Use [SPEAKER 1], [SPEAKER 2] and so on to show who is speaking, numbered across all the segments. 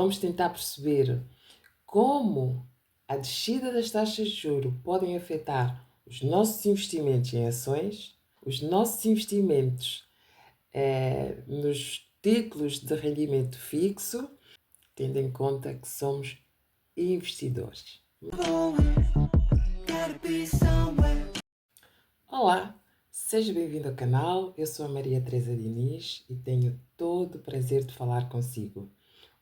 [SPEAKER 1] Vamos tentar perceber como a descida das taxas de juros podem afetar os nossos investimentos em ações, os nossos investimentos nos títulos de rendimento fixo, tendo em conta que somos investidores. Olá, seja bem-vindo ao canal. Eu sou a Maria Teresa Diniz e tenho todo o prazer de falar consigo.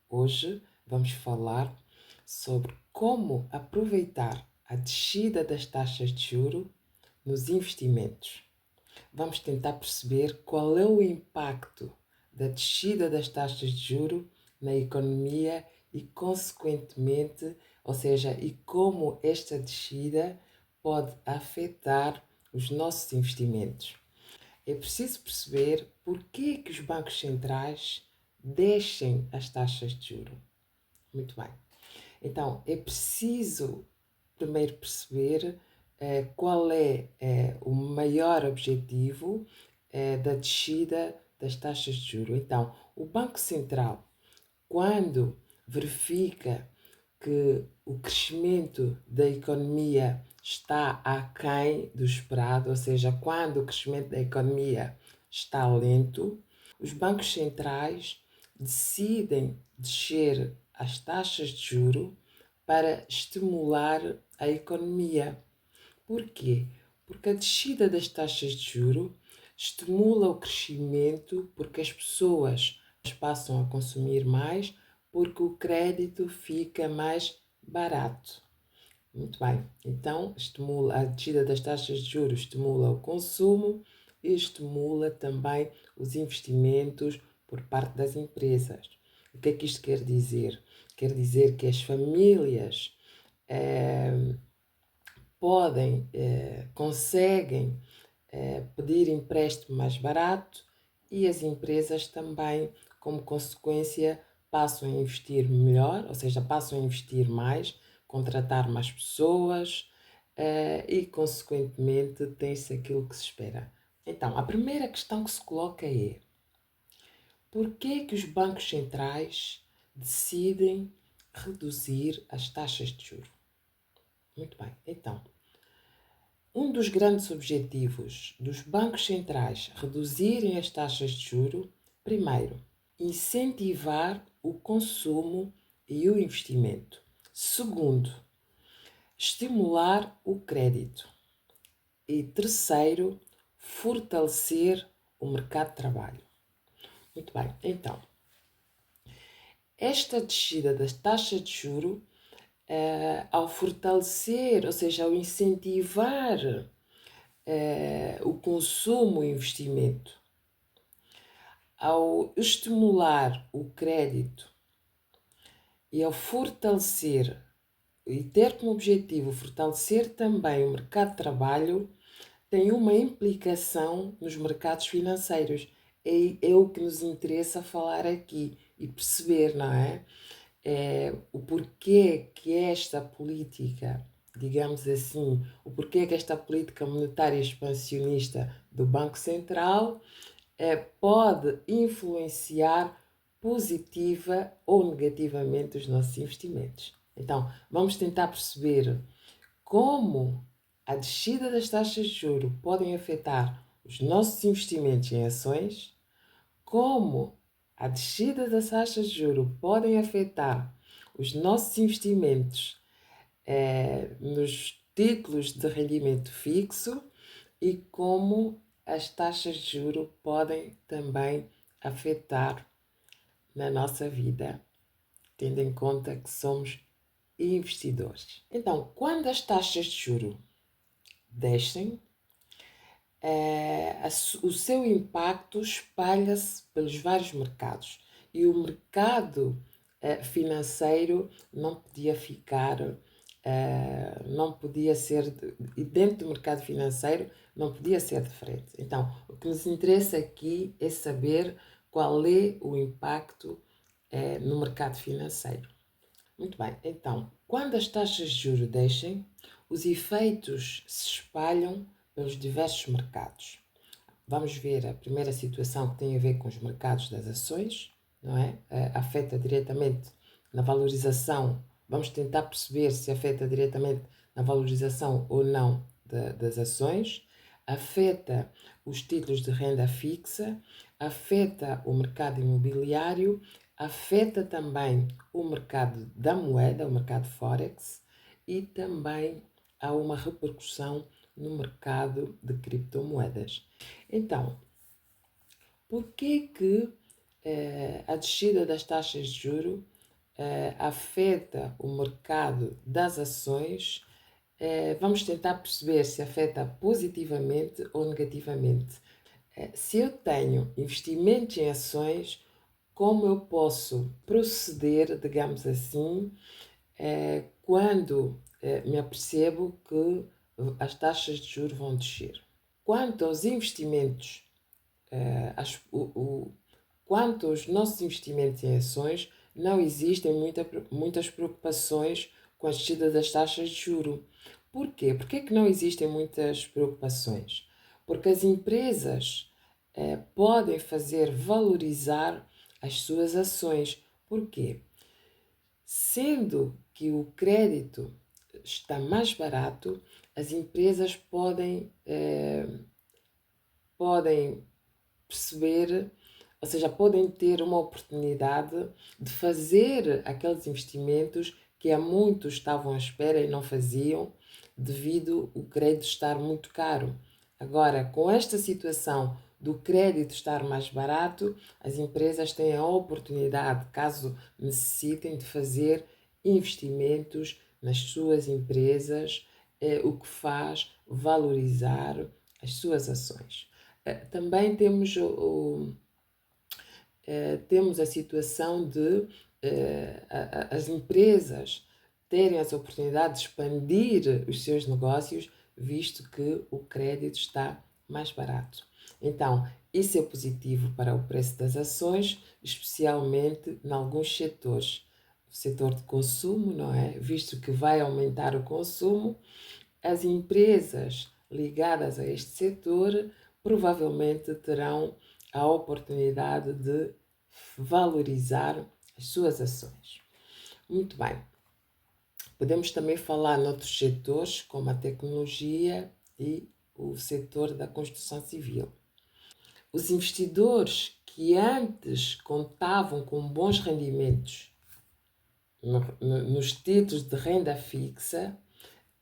[SPEAKER 1] Hoje vamos falar sobre como aproveitar a descida das taxas de juro nos investimentos. Vamos tentar perceber qual é o impacto da descida das taxas de juro na economia e, consequentemente, ou seja, e como esta descida pode afetar os nossos investimentos. É preciso perceber porque que os bancos centrais descem as taxas de juro. Muito bem. Então, é preciso primeiro perceber qual é o maior objetivo da descida das taxas de juros. Então, o Banco Central, quando verifica que o crescimento da economia está aquém do esperado, ou seja, quando o crescimento da economia está lento, os bancos centrais decidem descer as taxas de juro para estimular a economia. Por quê? Porque a descida das taxas de juro estimula o crescimento, porque as pessoas passam a consumir mais, porque o crédito fica mais barato. Muito bem. Então, a descida das taxas de juros estimula o consumo e estimula também os investimentos por parte das empresas. O que é que isto quer dizer? Quer dizer que as famílias conseguem pedir empréstimo mais barato e as empresas também, como consequência, passam a investir melhor, ou seja, passam a investir mais, contratar mais pessoas e, consequentemente, tem-se aquilo que se espera. Então, a primeira questão que se coloca é: por que os bancos centrais decidem reduzir as taxas de juros? Muito bem, então, um dos grandes objetivos dos bancos centrais reduzirem as taxas de juro, primeiro, incentivar o consumo e o investimento. Segundo, estimular o crédito. E terceiro, fortalecer o mercado de trabalho. Muito bem, então, esta descida das taxas de juro, ao fortalecer, ou seja, ao incentivar o consumo e o investimento, ao estimular o crédito e ao fortalecer e ter como objetivo fortalecer também o mercado de trabalho, tem uma implicação nos mercados financeiros. É o que nos interessa falar aqui e perceber, não é? O porquê que esta política, digamos assim, o porquê que esta política monetária expansionista do Banco Central pode influenciar positiva ou negativamente os nossos investimentos. Então, vamos tentar perceber como a descida das taxas de juros podem afetar os nossos investimentos em ações, como a descida das taxas de juros podem afetar os nossos investimentos nos títulos de rendimento fixo e como as taxas de juros podem também afetar na nossa vida, tendo em conta que somos investidores. Então, quando as taxas de juros descem, o seu impacto espalha-se pelos vários mercados e o mercado financeiro não podia ficar, não podia ser, e dentro do mercado financeiro não podia ser diferente. Então, o que nos interessa aqui é saber qual é o impacto no mercado financeiro. Muito bem, então, quando as taxas de juros descem, os efeitos se espalham pelos diversos mercados. Vamos ver a primeira situação que tem a ver com os mercados das ações, não é? Afeta diretamente na valorização, vamos tentar perceber se afeta diretamente na valorização ou não das ações, afeta os títulos de renda fixa, afeta o mercado imobiliário, afeta também o mercado da moeda, o mercado Forex, e também há uma repercussão no mercado de criptomoedas. Então, por que a descida das taxas de juros afeta o mercado das ações? Vamos tentar perceber se afeta positivamente ou negativamente. Se eu tenho investimentos em ações, como eu posso proceder, digamos assim, quando me apercebo que as taxas de juros vão descer? Quanto aos investimentos, quanto aos nossos investimentos em ações, não existem muitas preocupações com a descida das taxas de juro. Por quê? Por que não existem muitas preocupações? Porque as empresas podem fazer valorizar as suas ações. Por quê? Sendo que o crédito está mais barato, as empresas podem perceber, ou seja, podem ter uma oportunidade de fazer aqueles investimentos que há muitos estavam à espera e não faziam, devido o crédito estar muito caro. Agora, com esta situação do crédito estar mais barato, as empresas têm a oportunidade, caso necessitem, de fazer investimentos nas suas empresas, o que faz valorizar as suas ações. Também temos a situação de as empresas terem as oportunidades de expandir os seus negócios, visto que o crédito está mais barato. Então, isso é positivo para o preço das ações, especialmente em alguns setores. O setor de consumo, não é? Visto que vai aumentar o consumo, as empresas ligadas a este setor provavelmente terão a oportunidade de valorizar as suas ações. Muito bem. Podemos também falar noutros setores, como a tecnologia e o setor da construção civil. Os investidores que antes contavam com bons rendimentos nos títulos de renda fixa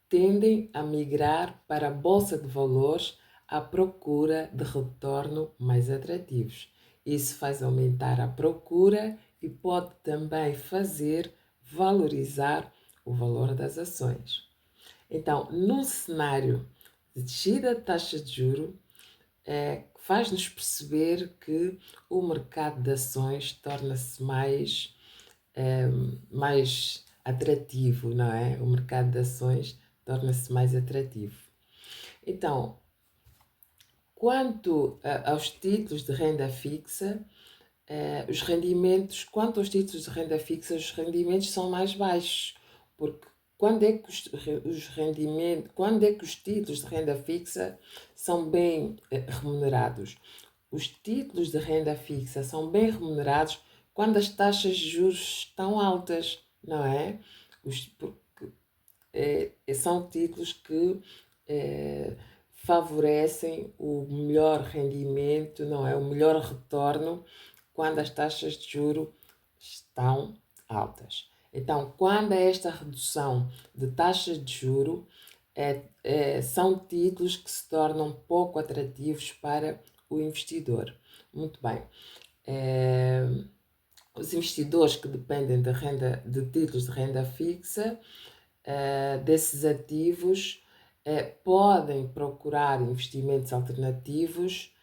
[SPEAKER 1] tendem a migrar para a bolsa de valores à procura de retorno mais atrativos. Isso faz aumentar a procura e pode também fazer valorizar o valor das ações. Então, num cenário de descida de taxa de juro, faz-nos perceber que o mercado de ações torna-se mais atrativo, não é? O mercado de ações torna-se mais atrativo. Então, quanto aos títulos de renda fixa, os rendimentos são mais baixos, porque quando é que os títulos de renda fixa são bem remunerados? Os títulos de renda fixa são bem remunerados quando as taxas de juros estão altas, não é? São títulos que favorecem o melhor rendimento, não é? O melhor retorno quando as taxas de juro estão altas. Então, quando há esta redução de taxas de juro, são títulos que se tornam pouco atrativos para o investidor. Muito bem. Os investidores que dependem de títulos de renda fixa, desses ativos, podem procurar investimentos alternativos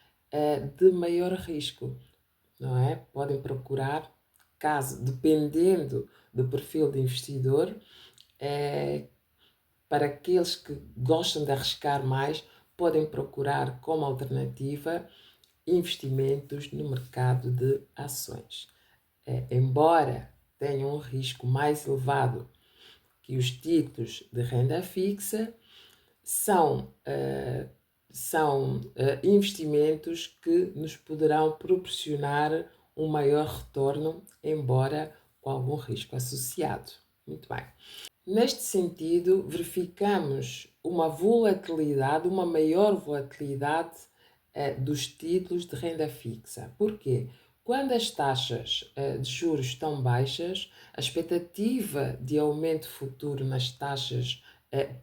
[SPEAKER 1] de maior risco, não é? Podem procurar, dependendo do perfil do investidor, para aqueles que gostam de arriscar mais, podem procurar como alternativa investimentos no mercado de ações. Embora tenham um risco mais elevado que os títulos de renda fixa, são investimentos que nos poderão proporcionar um maior retorno, embora com algum risco associado. Muito bem. Neste sentido, verificamos uma volatilidade, uma maior volatilidade dos títulos de renda fixa. Porquê? Quando as taxas de juros estão baixas, a expectativa de aumento futuro nas taxas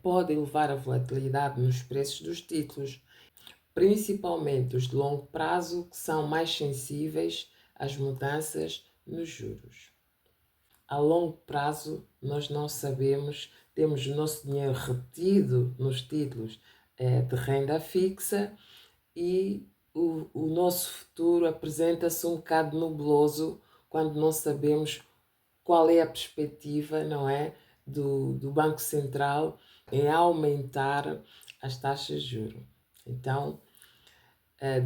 [SPEAKER 1] pode elevar a volatilidade nos preços dos títulos, principalmente os de longo prazo, que são mais sensíveis às mudanças nos juros. A longo prazo, nós não sabemos, temos o nosso dinheiro retido nos títulos de renda fixa e o nosso futuro apresenta-se um bocado nubloso quando não sabemos qual é a perspectiva, não é, do Banco Central em aumentar as taxas de juros. Então,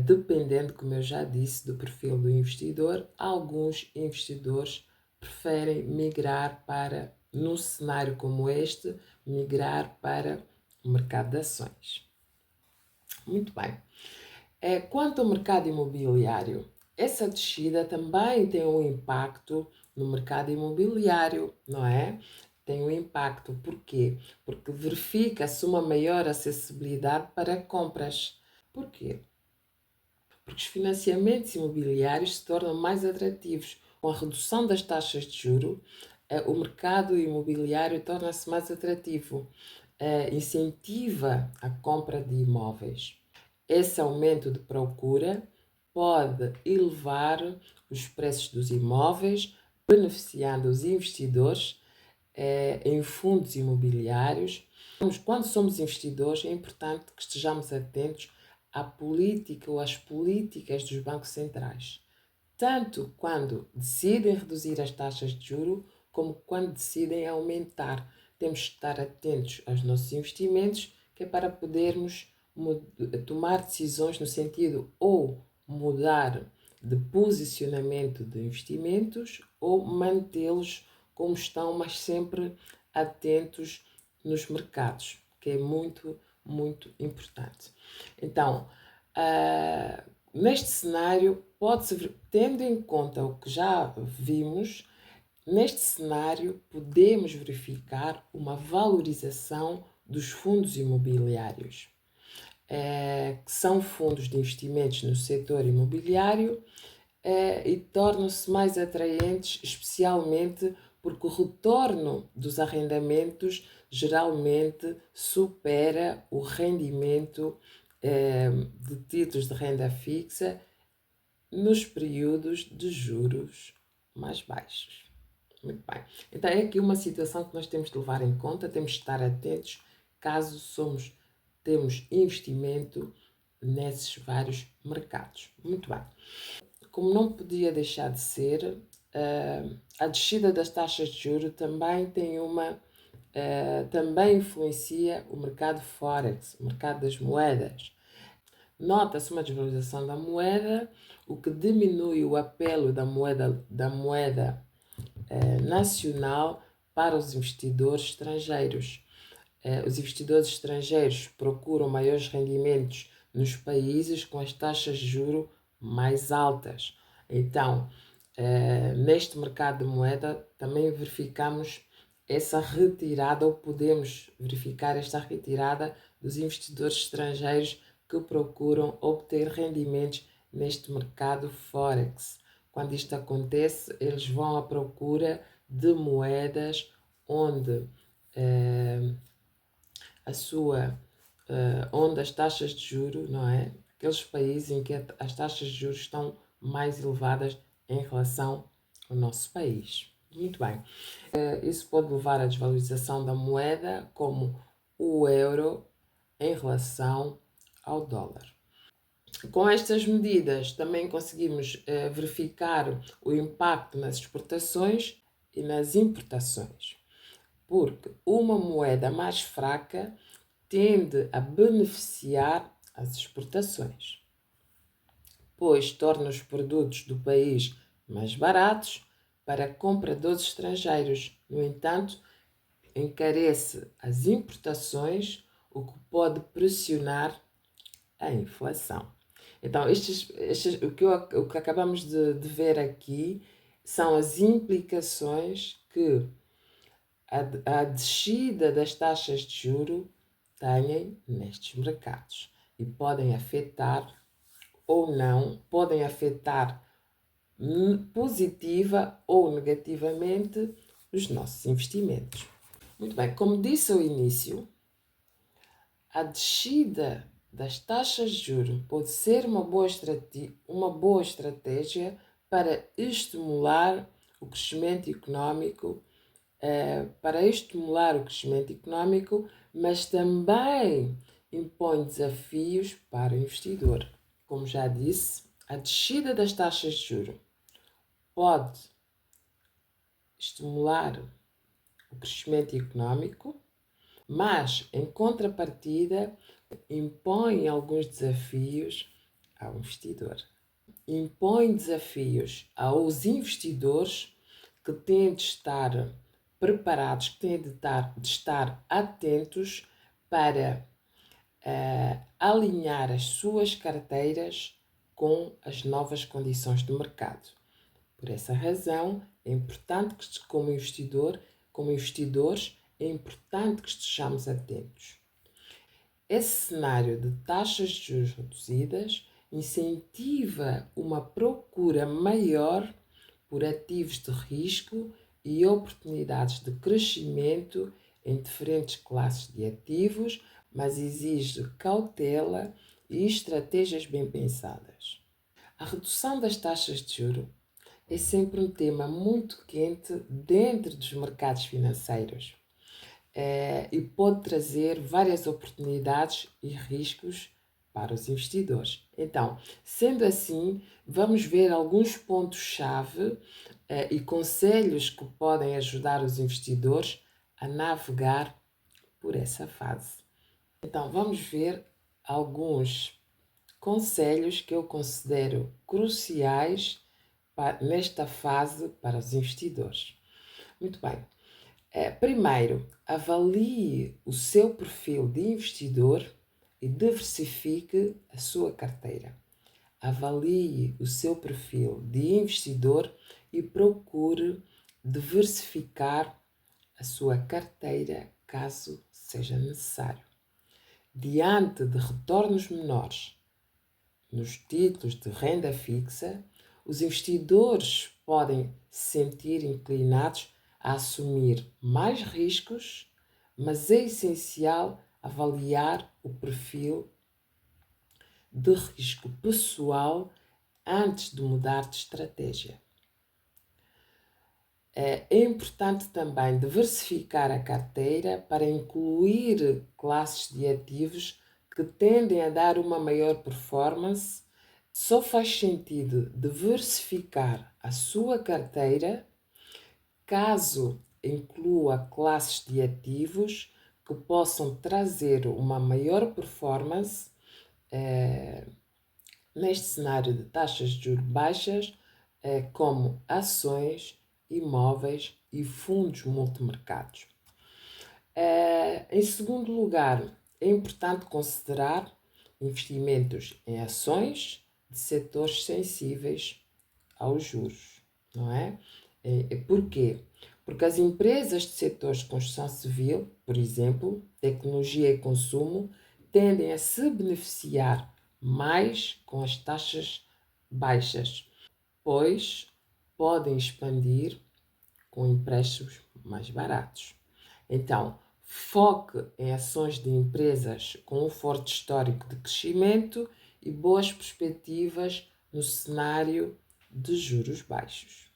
[SPEAKER 1] dependendo, como eu já disse, do perfil do investidor, alguns investidores preferem migrar para, num cenário como este, migrar para o mercado de ações. Muito bem. Quanto ao mercado imobiliário, essa descida também tem um impacto no mercado imobiliário, não é? Tem um impacto, porquê? Porque verifica-se uma maior acessibilidade para compras. Porquê? Porque os financiamentos imobiliários se tornam mais atrativos. Com a redução das taxas de juro, o mercado imobiliário torna-se mais atrativo, incentiva a compra de imóveis. Esse aumento de procura pode elevar os preços dos imóveis, beneficiando os investidores em fundos imobiliários. Quando somos investidores, é importante que estejamos atentos à política ou às políticas dos bancos centrais, tanto quando decidem reduzir as taxas de juros, como quando decidem aumentar. Temos que estar atentos aos nossos investimentos, que é para podermos tomar decisões no sentido ou mudar de posicionamento de investimentos ou mantê-los como estão, mas sempre atentos nos mercados, que é muito, muito importante. Então, neste cenário, pode-se, tendo em conta o que já vimos, neste cenário podemos verificar uma valorização dos fundos imobiliários, que são fundos de investimentos no setor imobiliário e tornam-se mais atraentes, especialmente porque o retorno dos arrendamentos geralmente supera o rendimento de títulos de renda fixa nos períodos de juros mais baixos. Muito bem. Então é aqui uma situação que nós temos de levar em conta, temos de estar atentos caso temos investimento nesses vários mercados. Muito bem. Como não podia deixar de ser, a descida das taxas de juros também também influencia o mercado Forex, o mercado das moedas. Nota-se uma desvalorização da moeda, o que diminui o apelo da moeda nacional para os investidores estrangeiros. Os investidores estrangeiros procuram maiores rendimentos nos países com as taxas de juros mais altas. Então, neste mercado de moeda, também verificamos essa retirada, ou podemos verificar esta retirada dos investidores estrangeiros que procuram obter rendimentos neste mercado Forex. Quando isto acontece, eles vão à procura de moedas onde onde as taxas de juros, não é? Aqueles países em que as taxas de juros estão mais elevadas em relação ao nosso país. Muito bem. Isso pode levar à desvalorização da moeda, como o euro em relação ao dólar. Com estas medidas também conseguimos verificar o impacto nas exportações e nas importações, porque uma moeda mais fraca tende a beneficiar as exportações, pois torna os produtos do país mais baratos para compradores estrangeiros. No entanto, encarece as importações, o que pode pressionar a inflação. Então, o que acabamos de ver aqui são as implicações que a descida das taxas de juro têm nestes mercados e podem afetar ou não, podem afetar positiva ou negativamente os nossos investimentos. Muito bem, como disse ao início, a descida das taxas de juros pode ser uma boa estratégia para estimular o crescimento económico, mas também impõe desafios para o investidor. Como já disse, a descida das taxas de juros pode estimular o crescimento económico, mas, em contrapartida, impõe alguns desafios ao investidor. Impõe desafios aos investidores que têm de estar preparados, que têm de estar atentos para alinhar as suas carteiras com as novas condições do mercado. Por essa razão, é importante que, como investidores, é importante que estejamos atentos. Esse cenário de taxas de juros reduzidas incentiva uma procura maior por ativos de risco e oportunidades de crescimento em diferentes classes de ativos, mas exige cautela e estratégias bem pensadas. A redução das taxas de juros é sempre um tema muito quente dentro dos mercados financeiros e pode trazer várias oportunidades e riscos para os investidores. Então, sendo assim, vamos ver alguns pontos-chave e conselhos que podem ajudar os investidores a navegar por essa fase. Então, vamos ver alguns conselhos que eu considero cruciais nesta fase para os investidores. Muito bem. Primeiro, avalie o seu perfil de investidor e diversifique a sua carteira. Avalie o seu perfil de investidor e procure diversificar a sua carteira caso seja necessário. Diante de retornos menores nos títulos de renda fixa, os investidores podem se sentir inclinados a assumir mais riscos, mas é essencial avaliar o perfil de risco pessoal antes de mudar de estratégia. É importante também diversificar a carteira para incluir classes de ativos que tendem a dar uma maior performance. Só faz sentido diversificar a sua carteira caso inclua classes de ativos que possam trazer uma maior performance neste cenário de taxas de juros baixas, como ações, imóveis e fundos multimercados. Em segundo lugar, é importante considerar investimentos em ações de setores sensíveis aos juros, não é? Porquê? Porque as empresas de setores de construção civil, por exemplo, tecnologia e consumo, tendem a se beneficiar mais com as taxas baixas, pois podem expandir com empréstimos mais baratos. Então, foque em ações de empresas com um forte histórico de crescimento e boas perspectivas no cenário de juros baixos.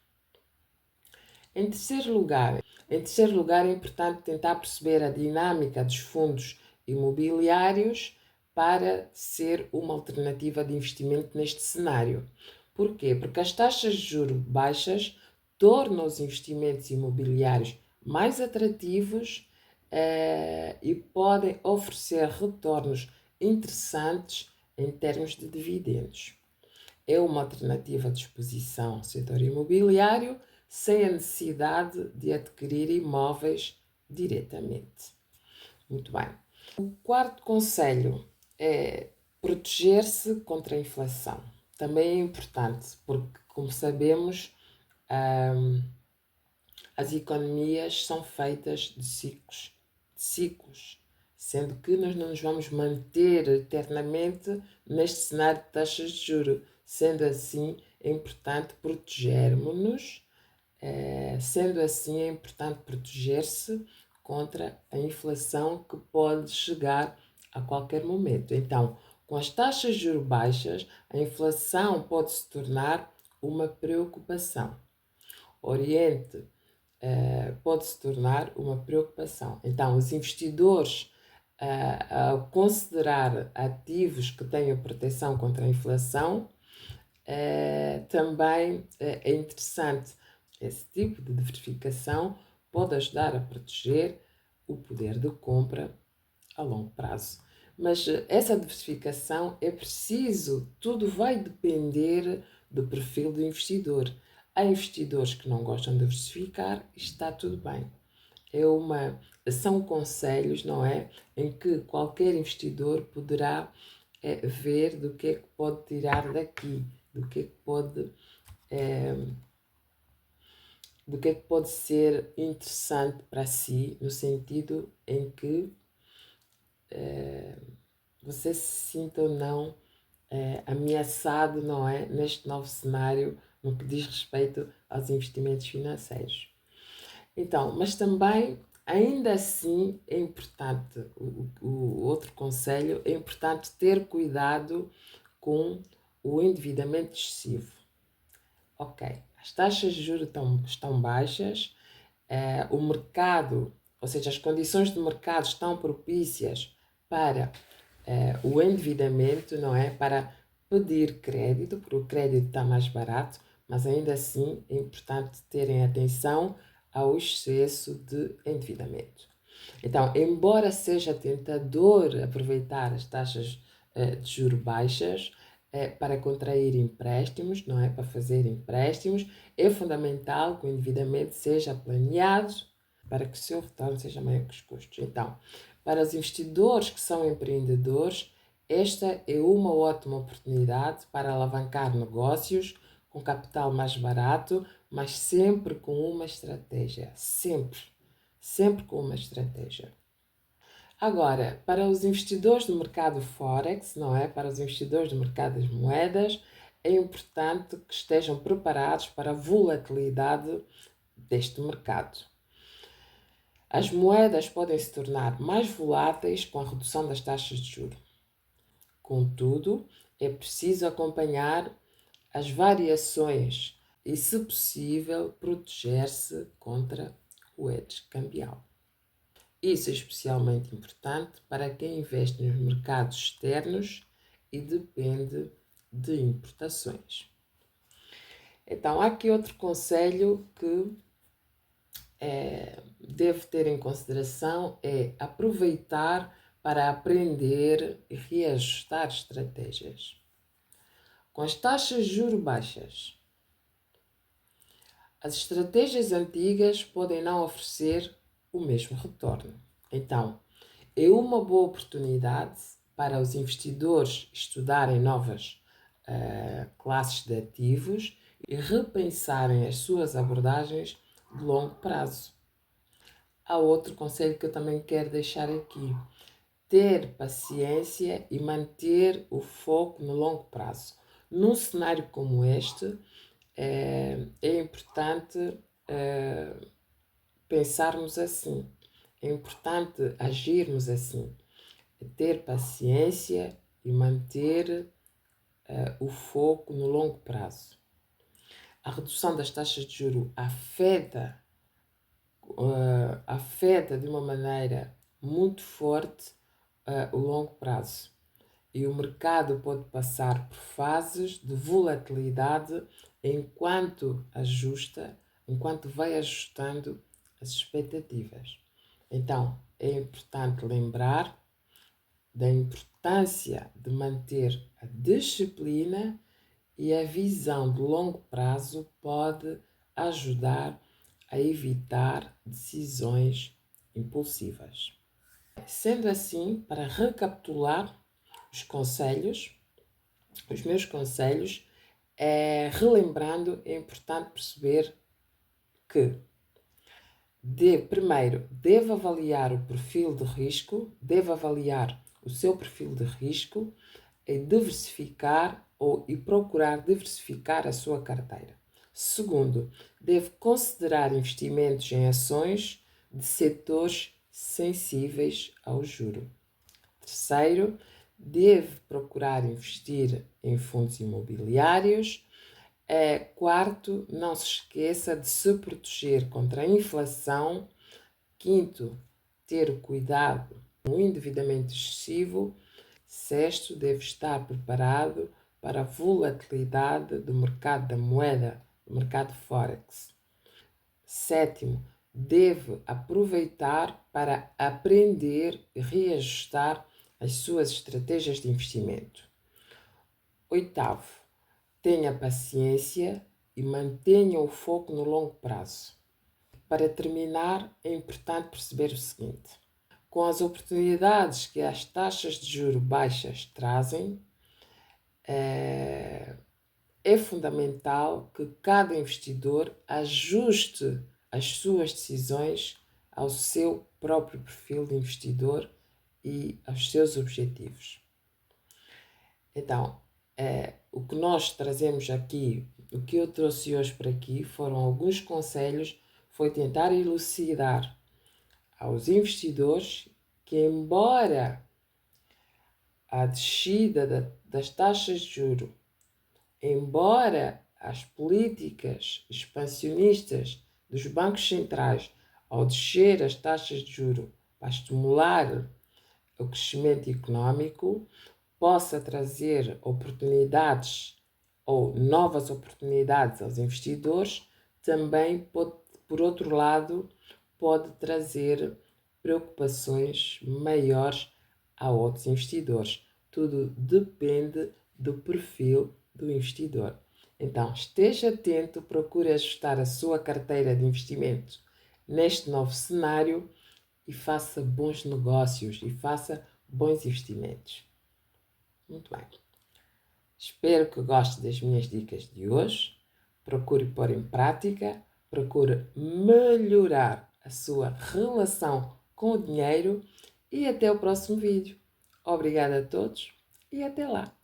[SPEAKER 1] Em terceiro lugar, é importante tentar perceber a dinâmica dos fundos imobiliários para ser uma alternativa de investimento neste cenário. Porquê? Porque as taxas de juros baixas tornam os investimentos imobiliários mais atrativos e podem oferecer retornos interessantes em termos de dividendos. É uma alternativa de exposição ao setor imobiliário sem a necessidade de adquirir imóveis diretamente. Muito bem. O quarto conselho é proteger-se contra a inflação. Também é importante, porque, como sabemos, As economias são feitas de ciclos, sendo que nós não nos vamos manter eternamente neste cenário de taxas de juros. Sendo assim, é importante protegermos-nos, sendo assim, é importante proteger-se contra a inflação que pode chegar a qualquer momento. Então, com as taxas de juros baixas, a inflação pode se tornar uma preocupação. Oriente pode se tornar uma preocupação. Então, os investidores, ao considerar ativos que tenham proteção contra a inflação, também é interessante. Esse tipo de diversificação pode ajudar a proteger o poder de compra a longo prazo. Mas essa diversificação é preciso, tudo vai depender do perfil do investidor. Há investidores que não gostam de diversificar e está tudo bem. São conselhos, não é? Em que qualquer investidor poderá ver do que é que pode tirar daqui, do que é que pode ser interessante para si, no sentido em que você se sinta ou não ameaçado, não é? Neste novo cenário, no que diz respeito aos investimentos financeiros. Então, mas também, ainda assim, é importante, o outro conselho, é importante ter cuidado com o endividamento excessivo. Ok, as taxas de juros estão baixas, o mercado, ou seja, as condições de mercado estão propícias para o endividamento, não é? Para pedir crédito, porque o crédito está mais barato, mas ainda assim é importante terem atenção ao excesso de endividamento. Então, embora seja tentador aproveitar as taxas de juros baixas para contrair empréstimos, não é? Para fazer empréstimos, é fundamental que o endividamento seja planeado para que o seu retorno seja maior que os custos. Então, para os investidores que são empreendedores, esta é uma ótima oportunidade para alavancar negócios com capital mais barato, mas sempre com uma estratégia. Sempre com uma estratégia. Agora, para os investidores do mercado Forex, não é? Para os investidores do mercado das moedas, é importante que estejam preparados para a volatilidade deste mercado. As moedas podem se tornar mais voláteis com a redução das taxas de juros. Contudo, é preciso acompanhar as variações e, se possível, proteger-se contra o hedge cambial. Isso é especialmente importante para quem investe nos mercados externos e depende de importações. Então, há aqui outro conselho que deve ter em consideração, é aproveitar para aprender e reajustar estratégias. Com as taxas de juros baixas, as estratégias antigas podem não oferecer o mesmo retorno. Então, é uma boa oportunidade para os investidores estudarem novas classes de ativos e repensarem as suas abordagens de longo prazo. Há outro conselho que eu também quero deixar aqui: ter paciência e manter o foco no longo prazo. Num cenário como este, é importante pensarmos assim, é importante agirmos assim, ter paciência e manter o foco no longo prazo. A redução das taxas de juros afeta de uma maneira muito forte o longo prazo. E o mercado pode passar por fases de volatilidade enquanto vai ajustando as expectativas. Então, é importante lembrar da importância de manter a disciplina, e a visão de longo prazo pode ajudar a evitar decisões impulsivas. Sendo assim, para recapitular os meus conselhos Relembrando, é importante perceber que primeiro deve avaliar o perfil de risco, deve avaliar o seu perfil de risco e diversificar e procurar diversificar a sua carteira. Segundo, deve considerar investimentos em ações de setores sensíveis ao juro. Terceiro, deve procurar investir em fundos imobiliários. Quarto, não se esqueça de se proteger contra a inflação. Quinto, ter cuidado com o endividamento excessivo. Sexto, deve estar preparado para a volatilidade do mercado da moeda, do mercado Forex. Sétimo, deve aproveitar para aprender e reajustar as suas estratégias de investimento. Oitavo, tenha paciência e mantenha o foco no longo prazo. Para terminar, é importante perceber o seguinte: com as oportunidades que as taxas de juros baixas trazem, é fundamental que cada investidor ajuste as suas decisões ao seu próprio perfil de investidor e aos seus objetivos. Então, o que nós trazemos aqui, o que eu trouxe hoje para aqui, foram alguns conselhos, foi tentar elucidar aos investidores que, embora a descida das taxas de juros, embora as políticas expansionistas dos bancos centrais ao descer as taxas de juros para estimular o crescimento econômico, possa trazer oportunidades ou novas oportunidades aos investidores, também pode, por outro lado, pode trazer preocupações maiores a outros investidores. Tudo depende do perfil do investidor. Então, esteja atento, procure ajustar a sua carteira de investimento neste novo cenário e faça bons negócios e faça bons investimentos. Muito bem. Espero que goste das minhas dicas de hoje. Procure pôr em prática, procure melhorar a sua relação com o dinheiro e até o próximo vídeo. Obrigada a todos e até lá!